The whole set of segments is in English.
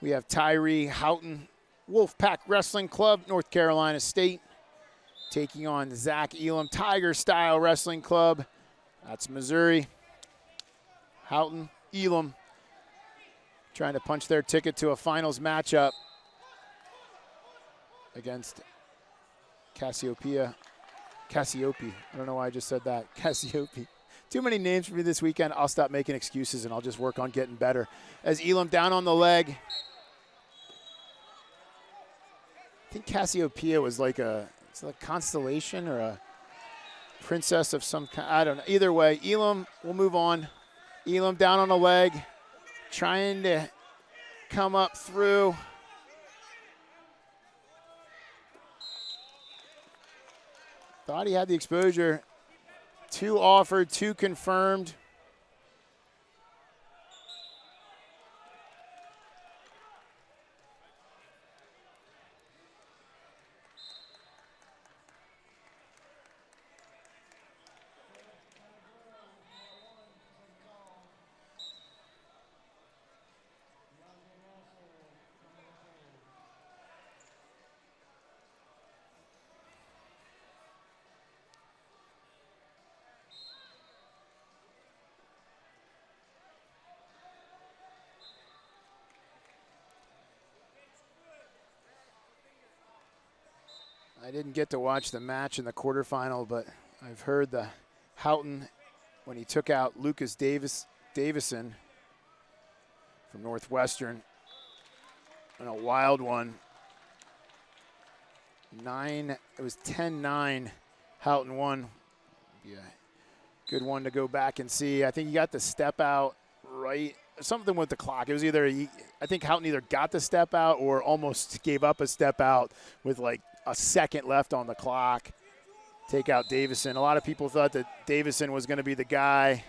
We have Tyrie Houghton, Wolfpack Wrestling Club, North Carolina State, taking on Zach Elam, Tiger Style Wrestling Club. That's Missouri. Houghton, Elam, trying to punch their ticket to a finals matchup against Cassiope. I don't know why I just said that. Cassiope. Too many names for me this weekend. I'll stop making excuses and I'll just work on getting better. As Elam down on the leg. I think Cassiopeia was like it's a constellation or a princess of some kind. I don't know. Either way, Elam will move on. Elam down on the leg, trying to come up through. Thought he had the exposure. 2 offered, 2 confirmed. I didn't get to watch the match in the quarterfinal, but I've heard the Houghton, when he took out Lucas Davison from Northwestern in a wild one. It was 10-9. Houghton won. Be a good one to go back and see. I think he got the step out right. Something with the clock. It was either, I think Houghton either got the step out or almost gave up a step out with like a second left on the clock. Take out Davison. A lot of people thought that Davison was going to be the guy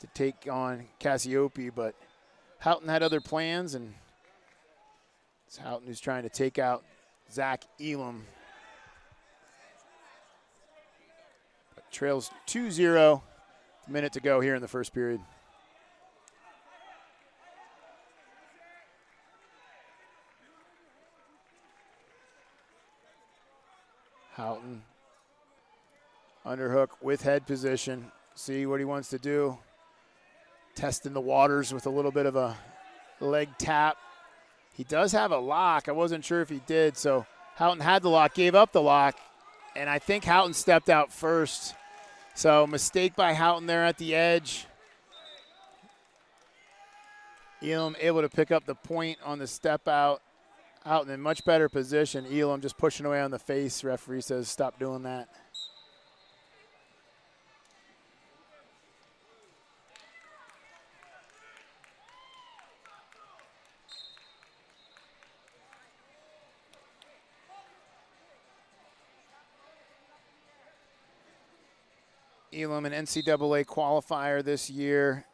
to take on Cassiope, but Houghton had other plans, and it's Houghton who's trying to take out Zach Elam. But trails 2-0, minute to go here in the first period. Houghton, underhook with head position. See what he wants to do. Testing the waters with a little bit of a leg tap. He does have a lock. I wasn't sure if he did, so Houghton had the lock, gave up the lock, and I think Houghton stepped out first. So mistake by Houghton there at the edge. Elam able to pick up the point on the step out. Houghton in much better position. Elam just pushing away on the face. Referee says stop doing that. Elam, an NCAA qualifier this year.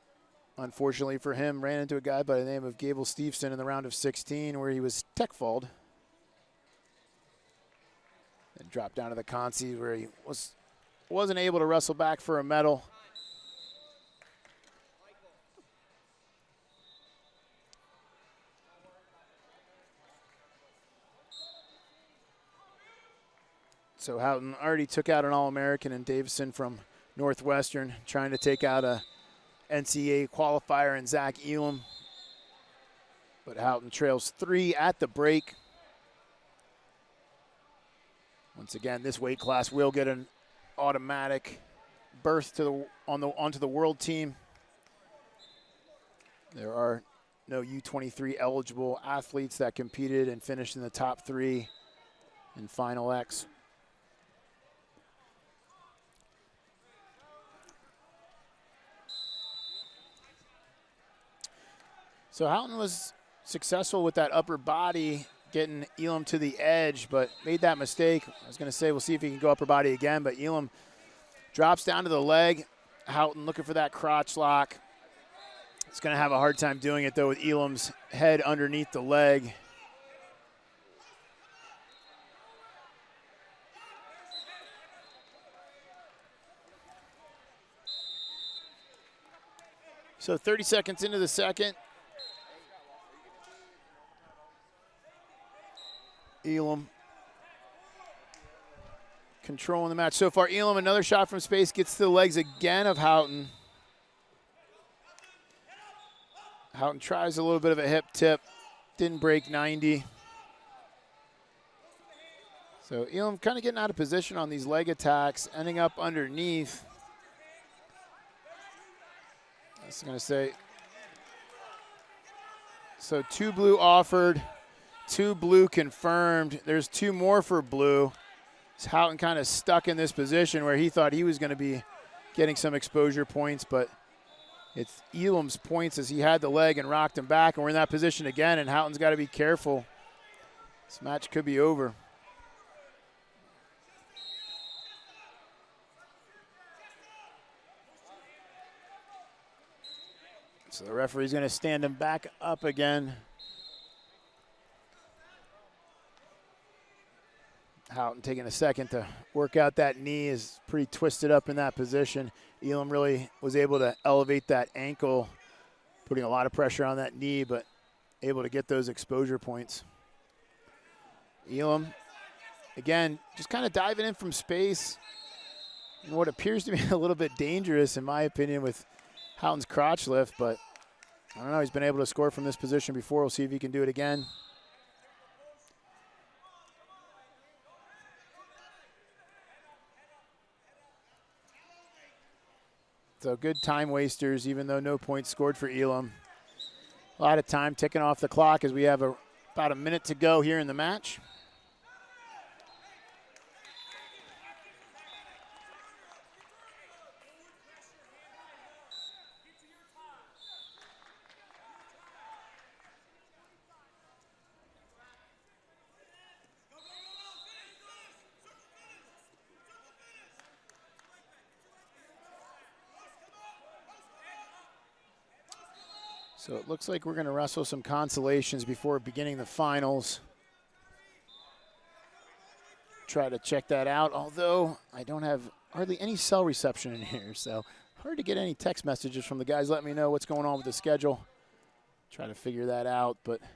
Unfortunately for him, ran into a guy by the name of Gable Steveson in the round of 16 where he was tech-falled. And dropped down to the consi where he wasn't able to wrestle back for a medal. So Houghton already took out an All-American in Davison from Northwestern, trying to take out a NCAA qualifier in Zach Elam. But Houghton trails 3 at the break. Once again, this weight class will get an automatic berth to onto the world team. There are no U23 eligible athletes that competed and finished in the top 3 in Final X. So Houghton was successful with that upper body, getting Elam to the edge, but made that mistake. I was going to say we'll see if he can go upper body again, but Elam drops down to the leg. Houghton looking for that crotch lock. He's going to have a hard time doing it, though, with Elam's head underneath the leg. So 30 seconds into the second. Elam controlling the match so far. Elam, another shot from space, gets to the legs again of Houghton. Houghton tries a little bit of a hip tip, didn't break 90. So Elam kind of getting out of position on these leg attacks, ending up underneath. I was going to say, so 2 blue offered, 2 blue confirmed. There's 2 more for blue. So Houghton kind of stuck in this position where he thought he was going to be getting some exposure points, but it's Elam's points as he had the leg and rocked him back, and we're in that position again, and Houghton's got to be careful. This match could be over. So the referee's going to stand him back up again. Houghton taking a second to work out that knee, is pretty twisted up in that position. Elam really was able to elevate that ankle, putting a lot of pressure on that knee, but able to get those exposure points. Elam, again, just kind of diving in from space in what appears to be a little bit dangerous, in my opinion, with Houghton's crotch lift, but I don't know. He's been able to score from this position before. We'll see if he can do it again. So good time wasters, even though no points scored for Elam. A lot of time ticking off the clock as we have about a minute to go here in the match. So it looks like we're going to wrestle some consolations before beginning the finals. Try to check that out, although I don't have hardly any cell reception in here, so hard to get any text messages from the guys letting me know what's going on with the schedule. Try to figure that out, but make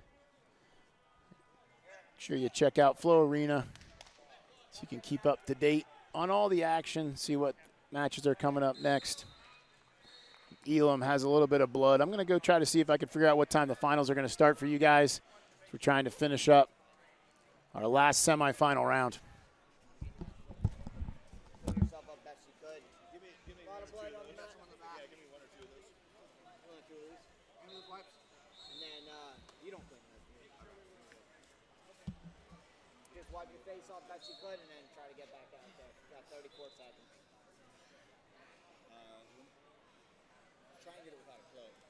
sure you check out Flow Arena so you can keep up to date on all the action, see what matches are coming up next. Elam has a little bit of blood. I'm going to go try to see if I can figure out what time the finals are going to start for you guys. We're trying to finish up our last semifinal round. Pull yourself up best you could. Give me a lot of blood on the mat. Yeah, give me 1 or 2 of those. 1 or 2 of these. Give me those wipes. And then you don't clean those. Just wipe your face off best you could and then try to get back out there. You got 34 seconds. Try and get it without a clothes.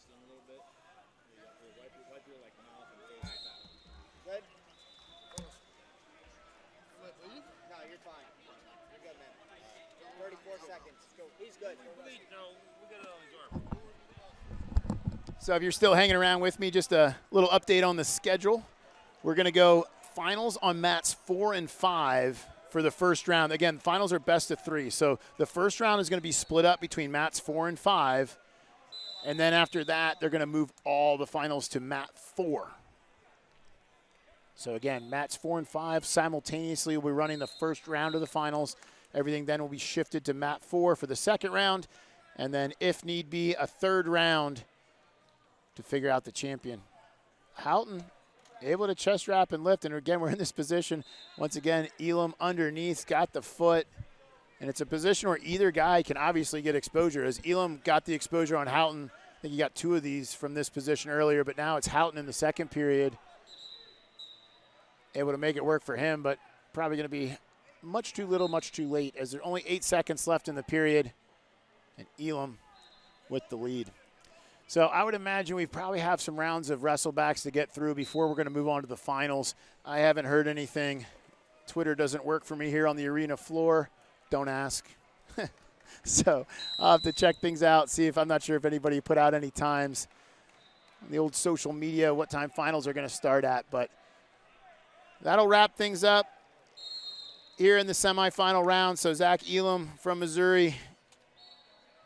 Sting a little bit. Wipe your like mouth and face like that. Good? No, you're fine. You're good, man. 34 seconds. Go. He's good. No, we got it on his arm. So if you're still hanging around with me, just a little update on the schedule. We're going to go finals on mats 4 and 5. For the first round. Again, finals are best of 3. So the first round is going to be split up between mats 4 and 5. And then after that, they're going to move all the finals to mat 4. So again, mats 4 and 5 simultaneously will be running the first round of the finals. Everything then will be shifted to mat 4 for the second round. And then if need be, a third round to figure out the champion. Houghton able to chest wrap and lift, and again, we're in this position. Once again, Elam underneath, got the foot, and it's a position where either guy can obviously get exposure. As Elam got the exposure on Houghton, I think he got 2 of these from this position earlier, but now it's Houghton in the second period. Able to make it work for him, but probably going to be much too little, much too late, as there are only 8 seconds left in the period, and Elam with the lead. So I would imagine we probably have some rounds of wrestlebacks to get through before we're going to move on to the finals. I haven't heard anything. Twitter doesn't work for me here on the arena floor. Don't ask. So I'll have to check things out, see if I'm not sure if anybody put out any times on the old social media, what time finals are going to start at. But that'll wrap things up here in the semifinal round. So Zach Elam from Missouri